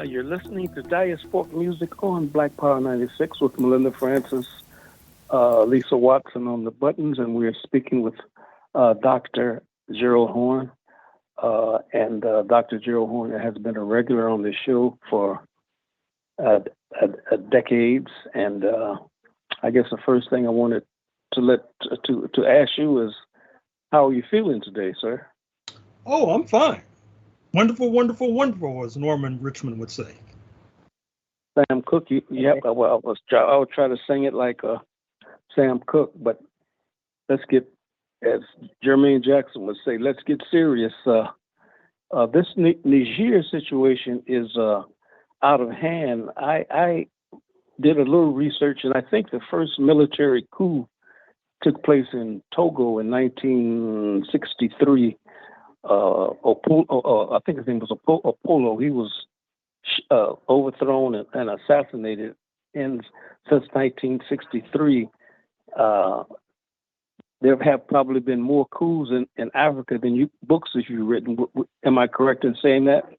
You're listening to Diasporic Music on Black Power 96 with Melinda Francis, Lisa Watson on the buttons, and we're speaking with Dr. Gerald Horne. And Dr. Gerald Horne has been a regular on this show for decades. And I guess the first thing I wanted to ask you is, how are you feeling today, sir? Oh, I'm fine. Wonderful, wonderful, wonderful, as Norman Richmond would say. Sam Cooke, yep. I would try to sing it like Sam Cooke, but let's get, as Jermaine Jackson would say, let's get serious. This Niger situation is out of hand. I did a little research, and I think the first military coup took place in Togo in 1963. I think his name was Apollo. He was overthrown and assassinated since 1963. There have probably been more coups in Africa than books that you've written. Am I correct in saying that?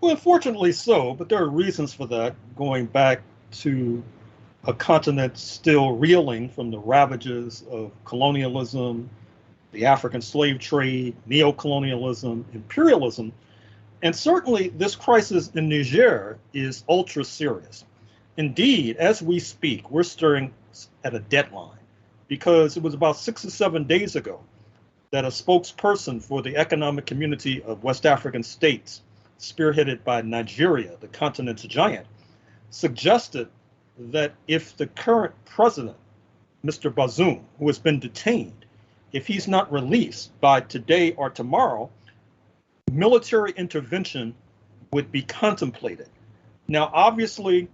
Well, unfortunately so, but there are reasons for that, going back to a continent still reeling from the ravages of colonialism, the African slave trade, neocolonialism, imperialism. And certainly this crisis in Niger is ultra serious. Indeed, as we speak, we're staring at a deadline, because it was about 6 or 7 days ago that a spokesperson for the Economic Community of West African States, spearheaded by Nigeria, the continent's giant, suggested that if the current president, Mr. Bazoum, who has been detained, if he's not released by today or tomorrow, military intervention would be contemplated. Now, obviously,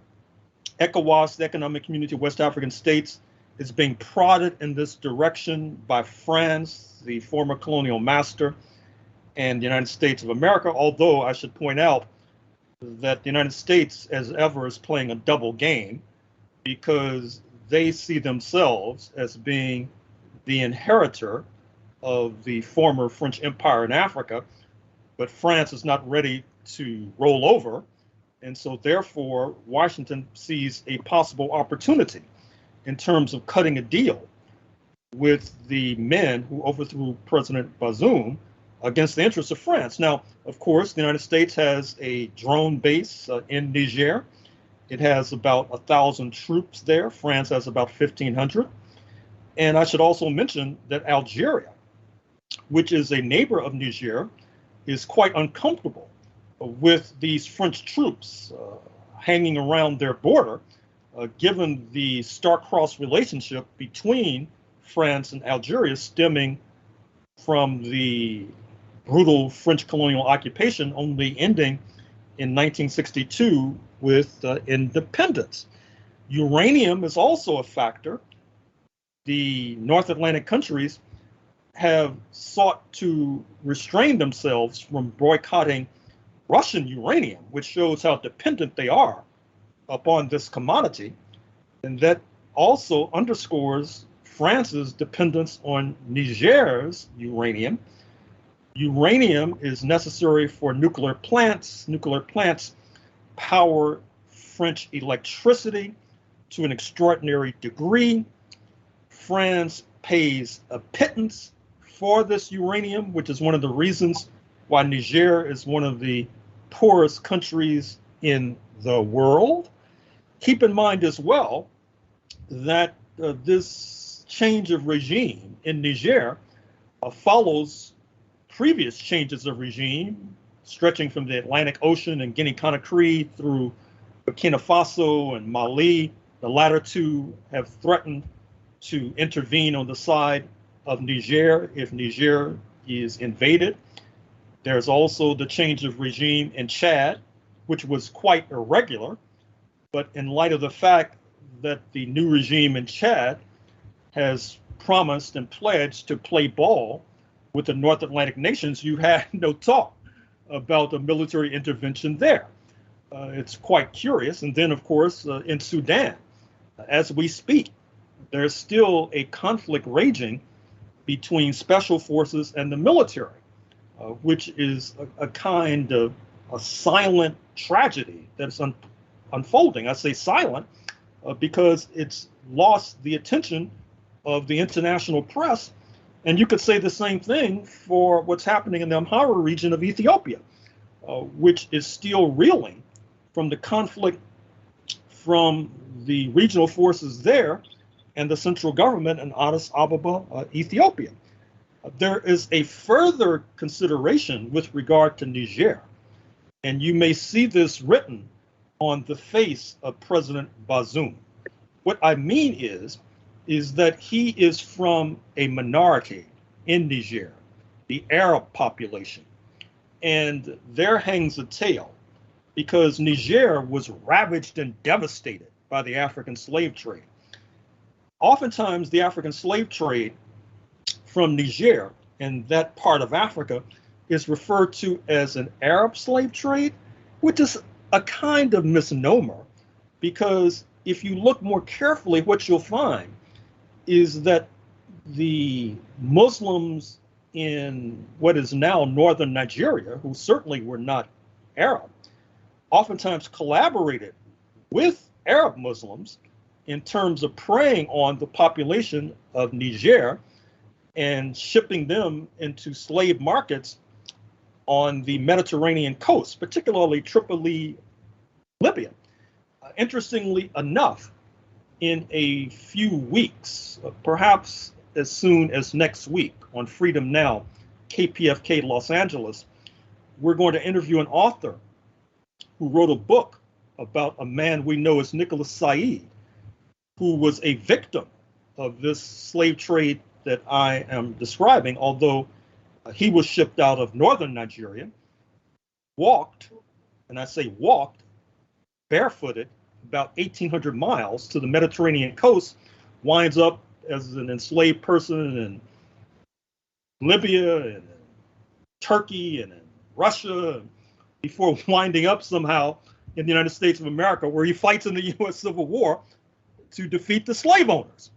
ECOWAS, the Economic Community of West African States, is being prodded in this direction by France, the former colonial master, and the United States of America, although I should point out that the United States, as ever, is playing a double game, because they see themselves as being the inheritor of the former French Empire in Africa, but France is not ready to roll over. And so therefore, Washington sees a possible opportunity in terms of cutting a deal with the men who overthrew President Bazoum against the interests of France. Now, of course, the United States has a drone base in Niger. It has about 1,000 troops there. France has about 1,500. And I should also mention that Algeria, which is a neighbor of Niger, is quite uncomfortable with these French troops hanging around their border, given the star-crossed relationship between France and Algeria stemming from the brutal French colonial occupation only ending in 1962 with independence. Uranium is also a factor. The North Atlantic countries have sought to restrain themselves from boycotting Russian uranium, which shows how dependent they are upon this commodity. And that also underscores France's dependence on Niger's uranium. Uranium is necessary for nuclear plants. Nuclear plants power French electricity to an extraordinary degree. France pays a pittance for this uranium, which is one of the reasons why Niger is one of the poorest countries in the world. Keep in mind as well that this change of regime in Niger follows previous changes of regime stretching from the Atlantic Ocean and Guinea-Conakry through Burkina Faso and Mali. The latter two have threatened to intervene on the side of Niger if Niger is invaded. There's also the change of regime in Chad, which was quite irregular, but in light of the fact that the new regime in Chad has promised and pledged to play ball with the North Atlantic nations, you had no talk about a military intervention there. It's quite curious. And then, of course, in Sudan, as we speak, there's still a conflict raging between special forces and the military, which is a kind of a silent tragedy that's unfolding. I say silent because it's lost the attention of the international press. And you could say the same thing for what's happening in the Amhara region of Ethiopia, which is still reeling from the conflict from the regional forces there and the central government in Addis Ababa, Ethiopia. There is a further consideration with regard to Niger, and you may see this written on the face of President Bazoum. What I mean is that he is from a minority in Niger, the Arab population, and there hangs a tale because Niger was ravaged and devastated by the African slave trade. Oftentimes, the African slave trade from Niger and that part of Africa is referred to as an Arab slave trade, which is a kind of misnomer, because if you look more carefully, what you'll find is that the Muslims in what is now northern Nigeria, who certainly were not Arab, oftentimes collaborated with Arab Muslims in terms of preying on the population of Niger and shipping them into slave markets on the Mediterranean coast, particularly Tripoli, Libya. Interestingly enough, in a few weeks, perhaps as soon as next week on Freedom Now KPFK Los Angeles, we're going to interview an author who wrote a book about a man we know as Nicholas Said, who was a victim of this slave trade that I am describing, although he was shipped out of northern Nigeria, walked, and I say walked, barefooted, about 1,800 miles to the Mediterranean coast, winds up as an enslaved person in Libya and in Turkey and in Russia, before winding up somehow in the United States of America, where he fights in the U.S. Civil War to defeat the slave owners.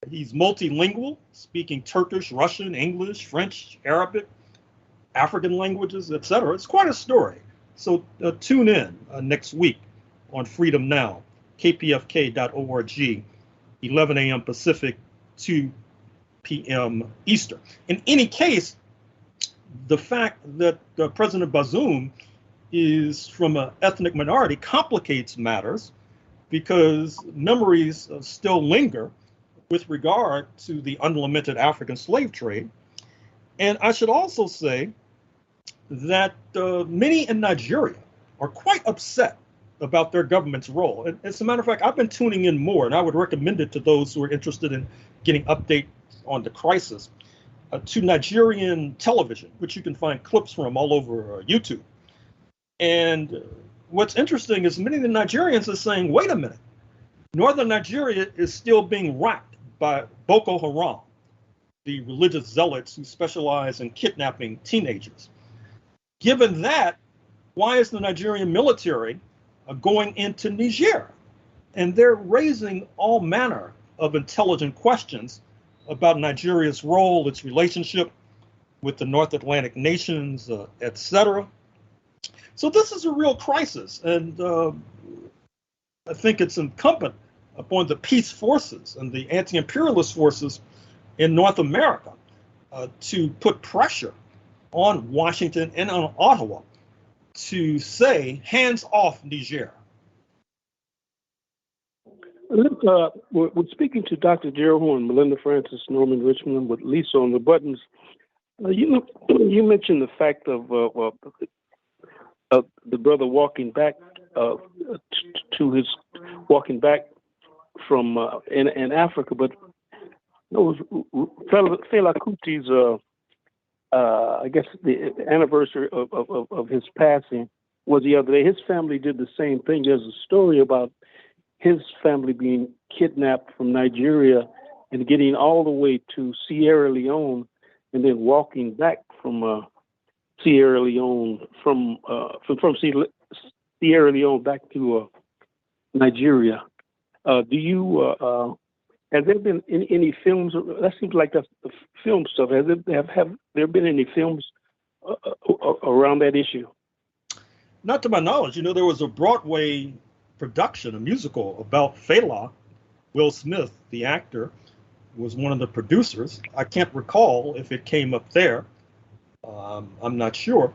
He's multilingual, speaking Turkish, Russian, English, French, Arabic, African languages, etc. It's quite a story. So tune in next week on Freedom Now, kpfk.org, 11 a.m. Pacific, 2 p.m. Eastern. In any case, the fact that President Bazoum is from an ethnic minority complicates matters, because memories still linger with regard to the unlimited African slave trade. And I should also say that many in Nigeria are quite upset about their government's role. And as a matter of fact, I've been tuning in more, and I would recommend it to those who are interested in getting updates on the crisis, to Nigerian television, which you can find clips from all over YouTube. And what's interesting is many of the Nigerians are saying, wait a minute, northern Nigeria is still being racked by Boko Haram, the religious zealots who specialize in kidnapping teenagers. Given that, why is the Nigerian military going into Niger? And they're raising all manner of intelligent questions about Nigeria's role, its relationship with the North Atlantic nations, etc. So this is a real crisis, and I think it's incumbent upon the peace forces and the anti-imperialist forces in North America to put pressure on Washington and on Ottawa to say, hands off Niger. We're speaking to Dr. Gerald Horne, Melinda Francis, Norman Richmond, with Lisa on the buttons. You mentioned the fact of the brother walking back from in Africa, but it was Fela Kuti's. I guess the anniversary of his passing was the other day. His family did the same thing. There's a story about his family being kidnapped from Nigeria and getting all the way to Sierra Leone, and then walking back from Sierra Leone from Sierra Leone back to Nigeria. Have there been any films? That seems like that's the film stuff. Have there been any films around that issue? Not to my knowledge. There was a Broadway production, a musical about Fela. Will Smith, the actor, was one of the producers. I can't recall if it came up there. I'm not sure.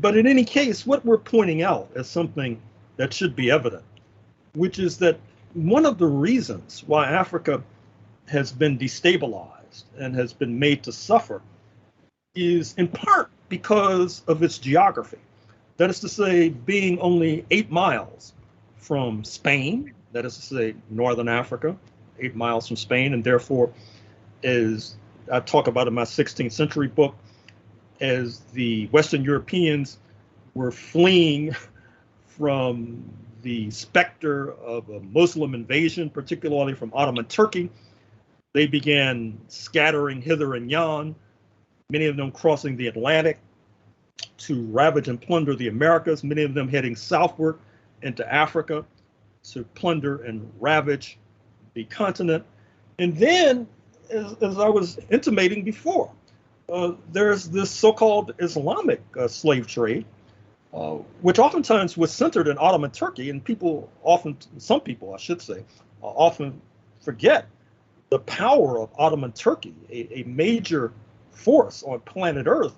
But in any case, what we're pointing out is something that should be evident, which is that one of the reasons why Africa has been destabilized and has been made to suffer is in part because of its geography. That is to say, being only 8 miles from Spain, that is to say, northern Africa, 8 miles from Spain, and therefore, as I talk about in my 16th century book, as the Western Europeans were fleeing from the specter of a Muslim invasion, particularly from Ottoman Turkey, they began scattering hither and yon, many of them crossing the Atlantic to ravage and plunder the Americas, many of them heading southward into Africa to plunder and ravage the continent. And then, as I was intimating before, there's this so-called Islamic slave trade, which oftentimes was centered in Ottoman Turkey, and some people, I should say, often forget the power of Ottoman Turkey, a major force on planet Earth.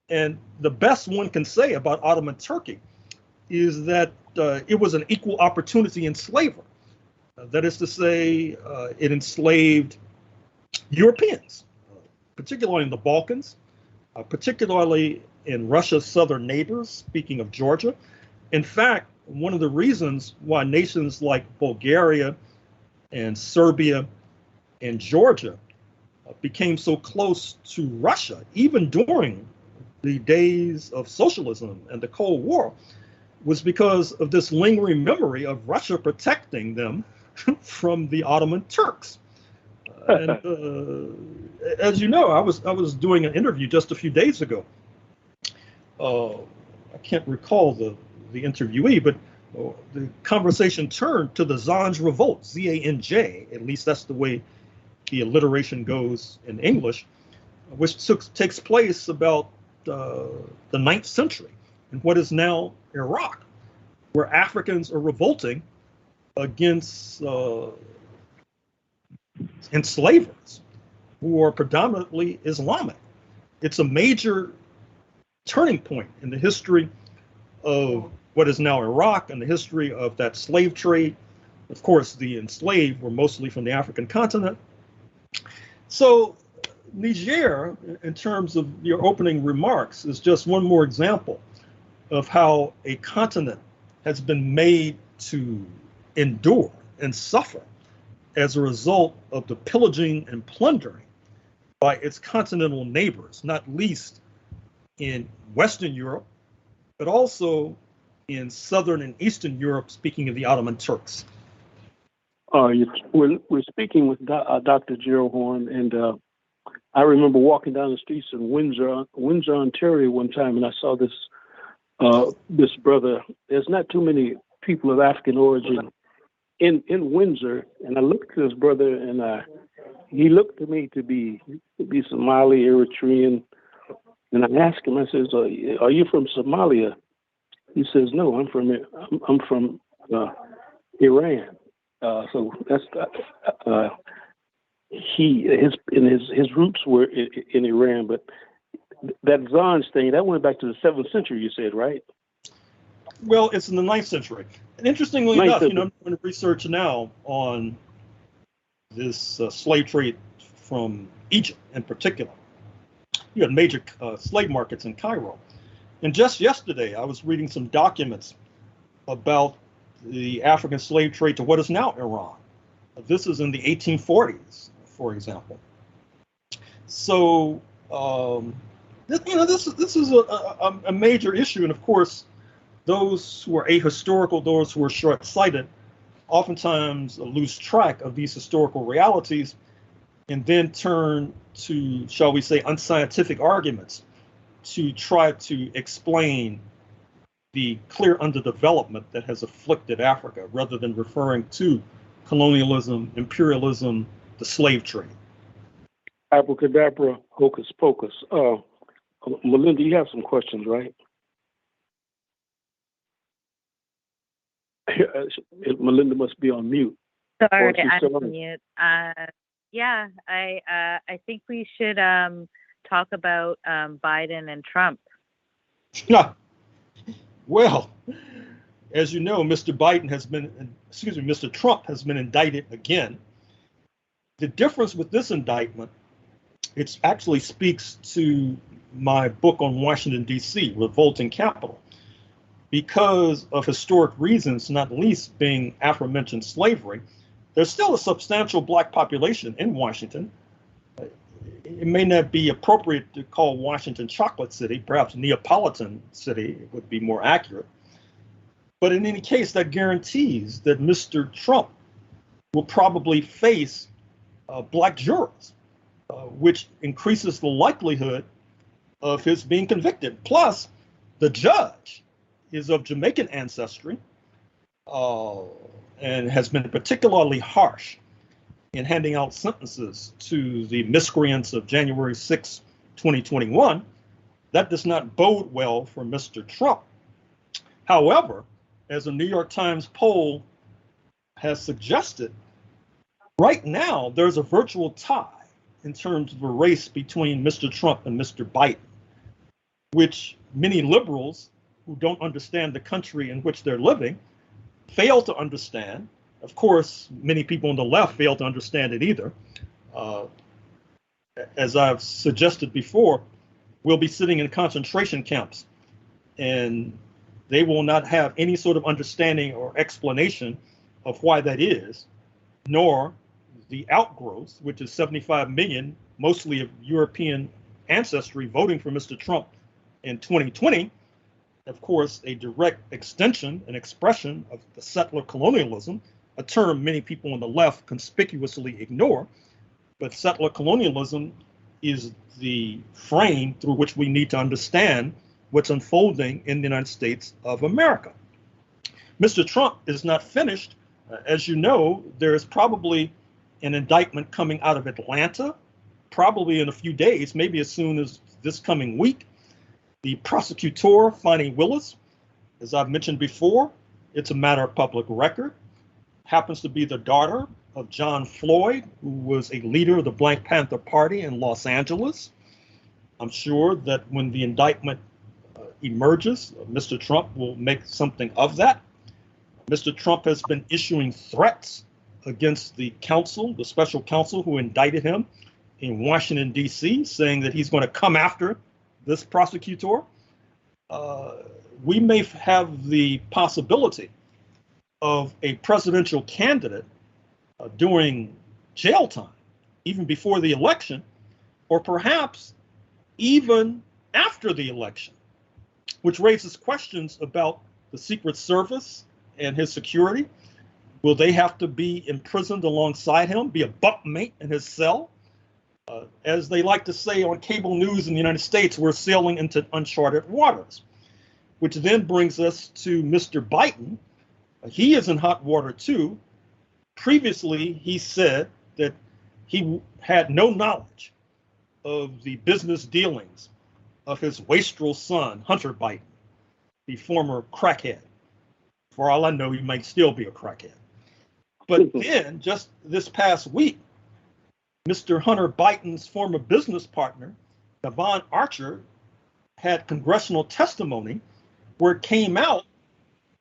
And the best one can say about Ottoman Turkey is that it was an equal opportunity enslaver. That is to say, it enslaved Europeans, particularly in the Balkans, particularly in Russia's southern neighbors, speaking of Georgia. In fact, one of the reasons why nations like Bulgaria and Serbia and Georgia became so close to Russia, even during the days of socialism and the Cold War, was because of this lingering memory of Russia protecting them from the Ottoman Turks. And as you know, I was doing an interview just a few days ago. I can't recall the interviewee, but the conversation turned to the Zanj Revolt, Z-A-N-J, at least that's the way the alliteration goes in English, which takes place about the 9th century in what is now Iraq, where Africans are revolting against enslavers who are predominantly Islamic. It's a major turning point in the history of what is now Iraq and the history of that slave trade. Of course, the enslaved were mostly from the African continent. So Niger, in terms of your opening remarks, is just one more example of how a continent has been made to endure and suffer as a result of the pillaging and plundering by its continental neighbors, not least in Western Europe, but also in Southern and Eastern Europe, speaking of the Ottoman Turks. We're speaking with Dr. Gerald Horne, and I remember walking down the streets in Windsor, Ontario one time, and I saw this brother. There's not too many people of African origin in Windsor, and I looked at this brother, and he looked to me to be Somali, Eritrean, and I asked him, I says, "Are you from Somalia?" He says, "No, I'm from Iran." So that's his roots were in Iran, but that Zanj thing that went back to the 7th century. You said, right? Well, it's in the 9th century. And interestingly enough, I'm doing research now on this slave trade from Egypt in particular. You had major slave markets in Cairo. And just yesterday, I was reading some documents about the African slave trade to what is now Iran. This is in the 1840s, for example. So, this is a major issue. And of course, those who are ahistorical, those who are short-sighted, oftentimes lose track of these historical realities and then turn to, shall we say, unscientific arguments to try to explain the clear underdevelopment that has afflicted Africa, rather than referring to colonialism, imperialism, the slave trade. Abracadabra, hocus pocus. Melinda, you have some questions, right? Melinda must be on mute. Sorry, I'm on mute. Yeah, I think we should talk about Biden and Trump. Yeah. Well, as you know, Mr. Trump has been indicted again. The difference with this indictment, it actually speaks to my book on Washington, D.C., Revolting Capital. Because of historic reasons, not least being aforementioned slavery, there's still a substantial Black population in Washington. It may not be appropriate to call Washington Chocolate City, perhaps Neapolitan City would be more accurate. But in any case, that guarantees that Mr. Trump will probably face Black jurors, which increases the likelihood of his being convicted. Plus, the judge is of Jamaican ancestry and has been particularly harsh in handing out sentences to the miscreants of January 6, 2021. That does not bode well for Mr. Trump. However, as a New York Times poll has suggested, right now there's a virtual tie in terms of a race between Mr. Trump and Mr. Biden, which many liberals who don't understand the country in which they're living fail to understand. Of course, many people on the left fail to understand it either. As I've suggested before, we'll be sitting in concentration camps, and they will not have any sort of understanding or explanation of why that is, nor the outgrowth, which is 75 million, mostly of European ancestry, voting for Mr. Trump in 2020. Of course, a direct extension and expression of the settler colonialism, a term many people on the left conspicuously ignore. But settler colonialism is the frame through which we need to understand what's unfolding in the United States of America. Mr. Trump is not finished. As you know, there is probably an indictment coming out of Atlanta, probably in a few days, maybe as soon as this coming week. The prosecutor, Fani Willis, as I've mentioned before, it's a matter of public record, happens to be the daughter of John Floyd, who was a leader of the Black Panther Party in Los Angeles. I'm sure that when the indictment emerges, Mr. Trump will make something of that. Mr. Trump has been issuing threats against the counsel, the special counsel who indicted him in Washington, D.C., saying that he's going to come after this prosecutor. We may have the possibility of a presidential candidate during jail time, even before the election, or perhaps even after the election, which raises questions about the Secret Service and his security. Will they have to be imprisoned alongside him, be a bunkmate in his cell? As they like to say on cable news in the United States, we're sailing into uncharted waters, which then brings us to Mr. Biden. He is in hot water too. Previously, he said that he had no knowledge of the business dealings of his wastrel son, Hunter Biden, the former crackhead. For all I know, he might still be a crackhead. But then, just this past week, Mr. Hunter Biden's former business partner, Devon Archer, had congressional testimony where it came out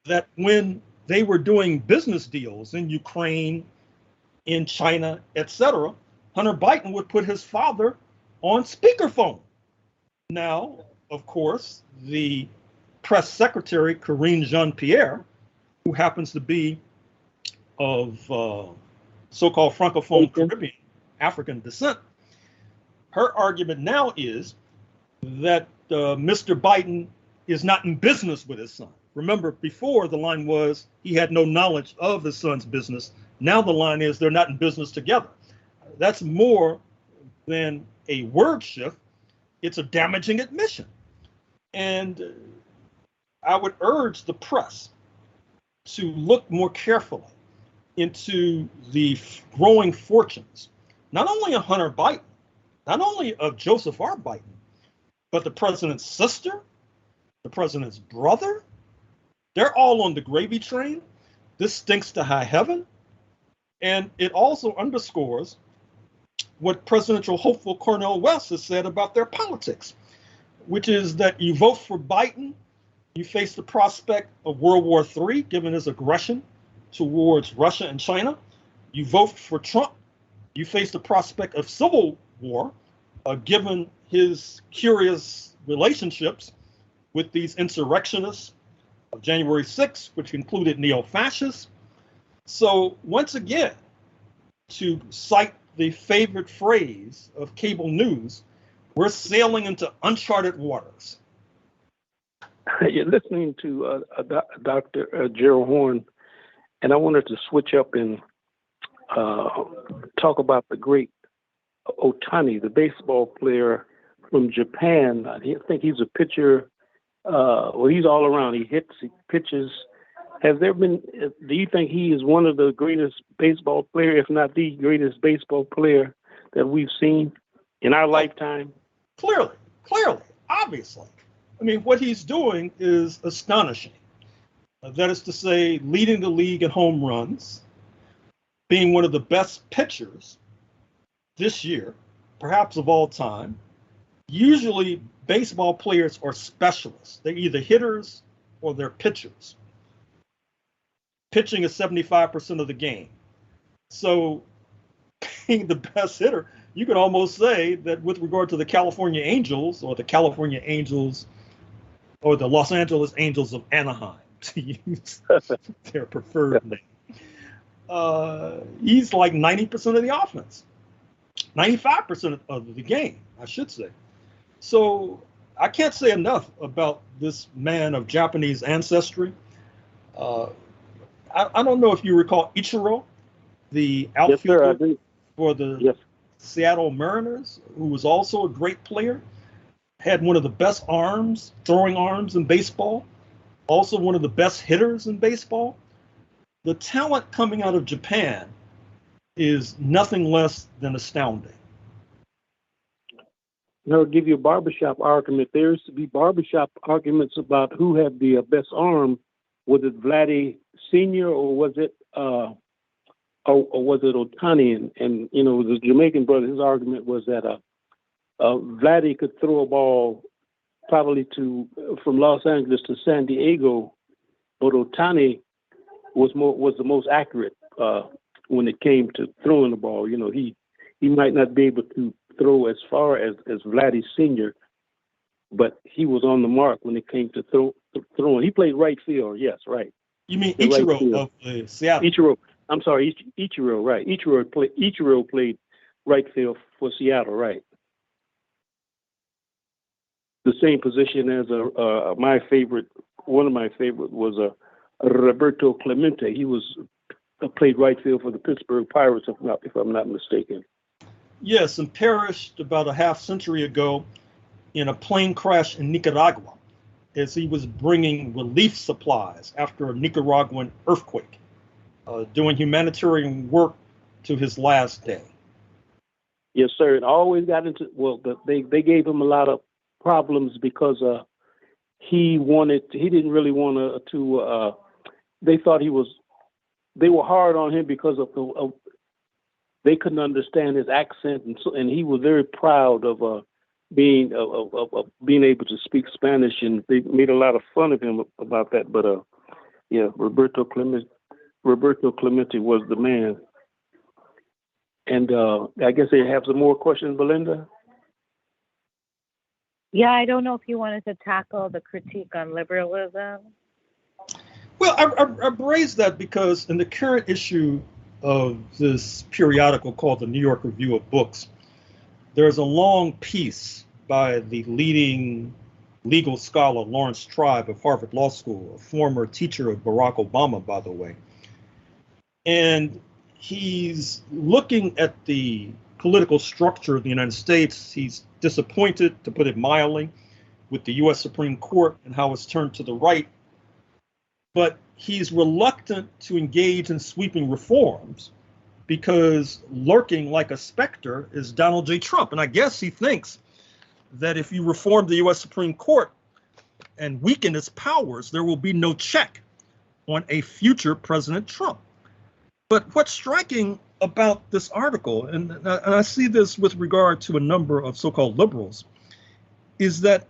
that when they were doing business deals in Ukraine, in China, etc., Hunter Biden would put his father on speakerphone. Now, of course, the press secretary, Karine Jean-Pierre, who happens to be of so-called Francophone Caribbean African descent, her argument now is that Mr. Biden is not in business with his son. Remember, before the line was he had no knowledge of his son's business. Now the line is they're not in business together. That's more than a word shift. It's a damaging admission. And I would urge the press to look more carefully into the growing fortunes, not only of Hunter Biden, not only of Joseph R. Biden, but the president's sister, the president's brother. They're all on the gravy train. This stinks to high heaven. And it also underscores what presidential hopeful Cornel West has said about their politics, which is that you vote for Biden, you face the prospect of World War III, given his aggression towards Russia and China. You vote for Trump, you face the prospect of civil war, given his curious relationships with these insurrectionists of January 6th, which included neo-fascists. So once again, to cite the favorite phrase of cable news, we're sailing into uncharted waters. You're listening to Dr. Gerald Horne, and I wanted to switch up and talk about the great Ohtani, the baseball player from Japan. I think he's a pitcher. Well, he's all around. He hits, he pitches. Do you think he is one of the greatest baseball players, if not the greatest baseball player that we've seen in our lifetime? Clearly, obviously. I mean, what he's doing is astonishing. That is to say, leading the league in home runs, being one of the best pitchers this year, perhaps of all time. Usually, baseball players are specialists. They're either hitters or they're pitchers. Pitching is 75% of the game. So being the best hitter, you could almost say that with regard to the California Angels or the Los Angeles Angels of Anaheim, to use their preferred name, he's like 90% of the offense, 95% of the game, I should say. So I can't say enough about this man of Japanese ancestry. I don't know if you recall Ichiro, the outfielder for the Seattle Mariners, who was also a great player, had one of the best throwing arms in baseball, also one of the best hitters in baseball. The talent coming out of Japan is nothing less than astounding. I'll give you a barbershop argument. There used to be barbershop arguments about who had the best arm. Was it Vladdy Sr. or was it Ohtani? And you know, the Jamaican brother, his argument was that Vladdy could throw a ball probably from Los Angeles to San Diego, but Ohtani was the most accurate when it came to throwing the ball. You know, he might not be able to throw as far as Vladdy Sr., but he was on the mark when it came to throwing. He played right field. Yes, right. You mean Ichiro of Seattle? Ichiro. I'm sorry, Ichiro. Right. Ichiro played right field for Seattle. Right. The same position as my favorite. One of my favorite was Roberto Clemente. He played right field for the Pittsburgh Pirates, if I'm not mistaken. Yes, and perished about a half century ago in a plane crash in Nicaragua as he was bringing relief supplies after a Nicaraguan earthquake, doing humanitarian work to his last day. Yes, sir. And always got into, they gave him a lot of problems because he didn't really want to, they thought they were hard on him because of they couldn't understand his accent, and he was very proud of being able to speak Spanish, and they made a lot of fun of him about that. But Roberto Clemente was the man. And I guess they have some more questions, Belinda. Yeah, I don't know if you wanted to tackle the critique on liberalism. Well, I raised that because in the current issue of this periodical called the New York Review of Books, there's a long piece by the leading legal scholar Lawrence Tribe of Harvard Law School, a former teacher of Barack Obama, by the way. And he's looking at the political structure of the United States. He's disappointed, to put it mildly, with the U.S. Supreme Court and how it's turned to the right. But he's reluctant to engage in sweeping reforms because lurking like a specter is Donald J. Trump. And I guess he thinks that if you reform the U.S. Supreme Court and weaken its powers, there will be no check on a future President Trump. But what's striking about this article, and I see this with regard to a number of so-called liberals, is that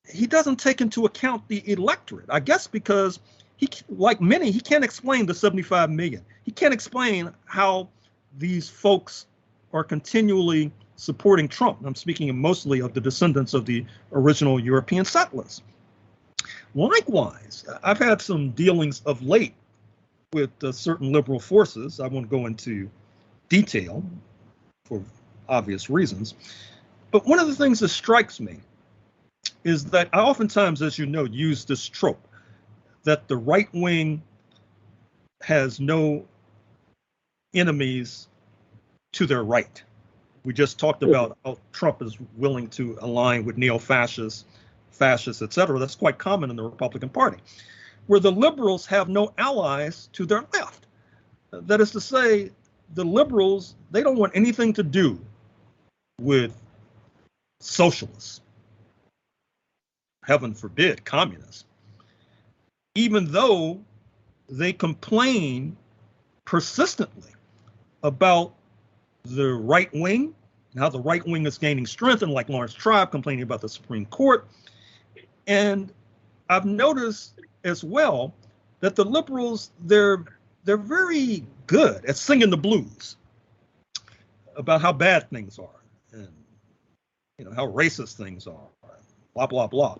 he doesn't take into account the electorate. I guess because he, like many, he can't explain the 75 million. He can't explain how these folks are continually supporting Trump. I'm speaking mostly of the descendants of the original European settlers. Likewise, I've had some dealings of late with certain liberal forces. I won't go into detail for obvious reasons. But one of the things that strikes me is that I oftentimes, as you know, use this trope that the right wing has no enemies to their right. We just talked about how Trump is willing to align with neo-fascists, fascists, et cetera. That's quite common in the Republican Party, where the liberals have no allies to their left. That is to say, the liberals, they don't want anything to do with socialists, heaven forbid, communists, even though they complain persistently about the right wing, and how the right wing is gaining strength, and like Lawrence Tribe complaining about the Supreme Court. And I've noticed as well that the liberals, they're very good at singing the blues about how bad things are, and how racist things are, blah blah blah.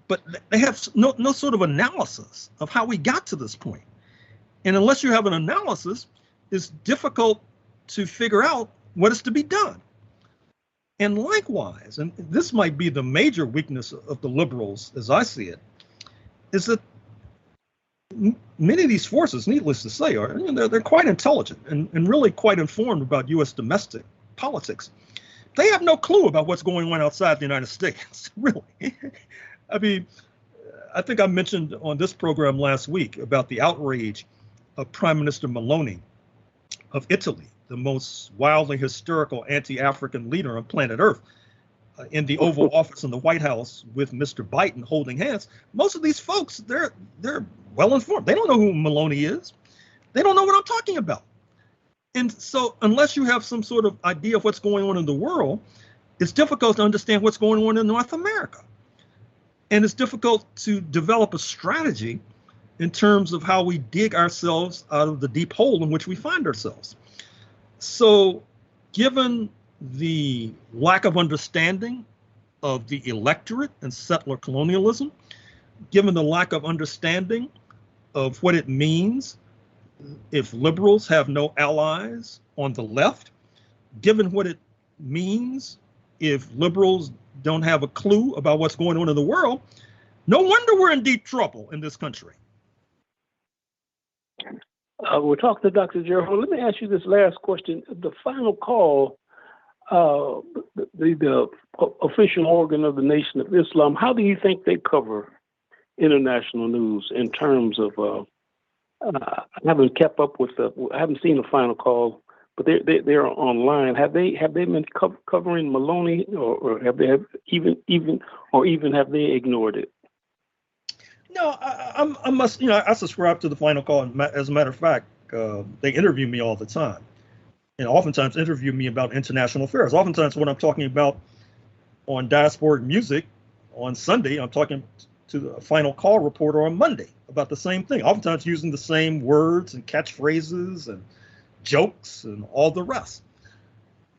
But they have no sort of analysis of how we got to this point. And unless you have an analysis, it's difficult to figure out what is to be done. And likewise, and this might be the major weakness of the liberals as I see it, is that many of these forces, needless to say, they're quite intelligent and really quite informed about U.S. domestic politics. They have no clue about what's going on outside the United States, really. I mean, I think I mentioned on this program last week about the outrage of Prime Minister Meloni of Italy, the most wildly hysterical anti-African leader on planet Earth, in the Oval Office in the White House with Mr. Biden holding hands. Most of these folks, they're well informed. They don't know who Meloni is. They don't know what I'm talking about. And so unless you have some sort of idea of what's going on in the world, it's difficult to understand what's going on in North America. And it's difficult to develop a strategy in terms of how we dig ourselves out of the deep hole in which we find ourselves. So given the lack of understanding of the electorate and settler colonialism, given the lack of understanding of what it means if liberals have no allies on the left, given what it means if liberals don't have a clue about what's going on in the world, no wonder we're in deep trouble in this country. We're talking to Dr. Gerald Horne. Let me ask you this last question. The final call, the official organ of the Nation of Islam, how do you think they cover international news in terms of, I haven't kept up with I haven't seen the final call, but they're online. Have they been covering Meloni, or have they even have they ignored it? No, I subscribe to the final call. As a matter of fact, they interview me all the time, and oftentimes interview me about international affairs. Oftentimes, when I'm talking about on Diasporic Music on Sunday, I'm talking to the final call reporter on Monday about the same thing. Oftentimes, using the same words and catchphrases and jokes and all the rest.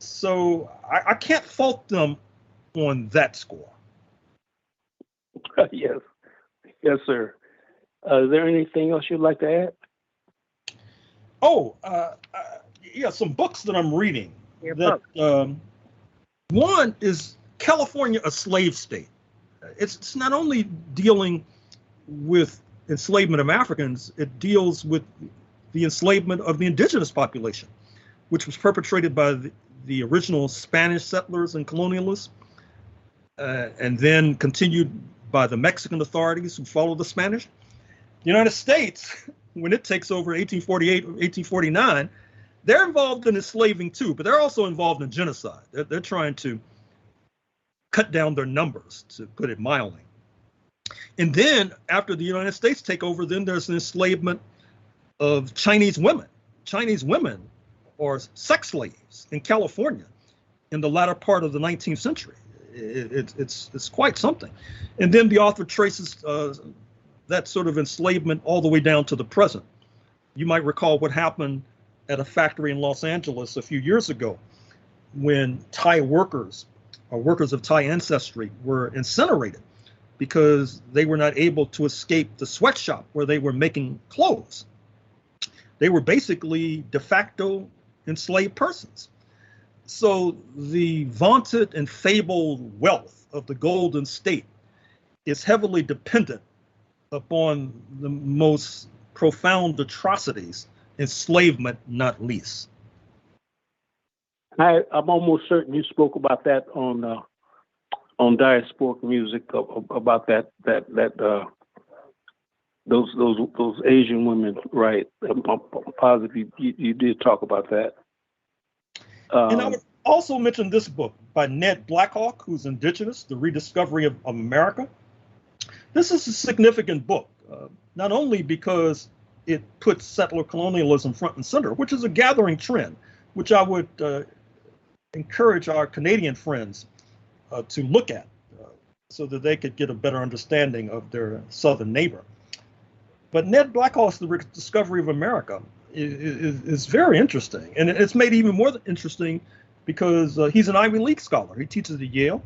So I can't fault them on that score. Yes, sir. Is there anything else you'd like to add? Yeah, some books that I'm reading. One is California, a Slave State. It's not only dealing with enslavement of Africans, it deals with the enslavement of the indigenous population, which was perpetrated by the original Spanish settlers and colonialists, and then continued by the Mexican authorities who followed the Spanish. The United States, when it takes over 1848 or 1849, they're involved in enslaving too, but they're also involved in genocide. They're trying to cut down their numbers, to put it mildly. And then after the United States take over, then there's an enslavement of Chinese women. Chinese women are sex slaves in California in the latter part of the 19th century. It's quite something. And then the author traces that sort of enslavement all the way down to the present. You might recall what happened at a factory in Los Angeles a few years ago when Thai workers, or workers of Thai ancestry, were incinerated because they were not able to escape the sweatshop where they were making clothes. They were basically de facto enslaved persons. So the vaunted and fabled wealth of the Golden State is heavily dependent upon the most profound atrocities, enslavement not least. I'm almost certain you spoke about that on Diasporic Music, about those Asian women, right? I'm positive you did talk about that. And I would also mention this book by Ned Blackhawk, who's indigenous, The Rediscovery of America. This is a significant book, not only because it puts settler colonialism front and center, which is a gathering trend, which I would encourage our Canadian friends to look at so that they could get a better understanding of their southern neighbor. But Ned Blackhawk's The Rediscovery of America is very interesting. And it's made even more interesting because he's an Ivy League scholar. He teaches at Yale.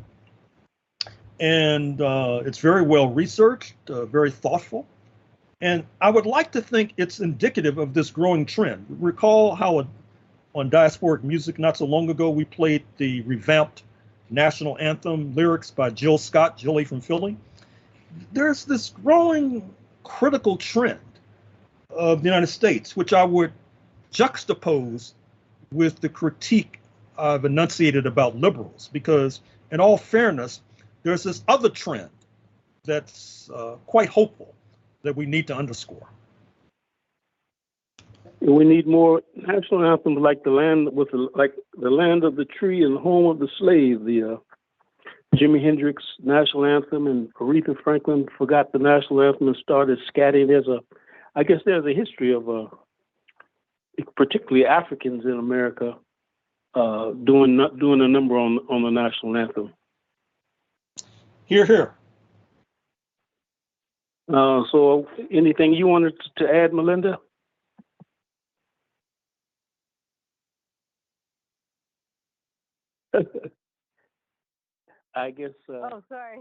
And it's very well researched, very thoughtful. And I would like to think it's indicative of this growing trend. Recall how on Diasporic Music not so long ago, we played the revamped national anthem lyrics by Jill Scott, Jilly from Philly. There's this growing critical trend of the United States, which I would juxtapose with the critique I've enunciated about liberals, because in all fairness, there's this other trend that's quite hopeful that we need to underscore. We need more national anthems like the land of the tree and home of the slave. The Jimi Hendrix national anthem and Aretha Franklin forgot the national anthem and started scatting. I guess there's a history of particularly Africans in America doing a number on the national anthem. Hear, hear. So anything you wanted to add, Melinda? I guess. Oh, sorry.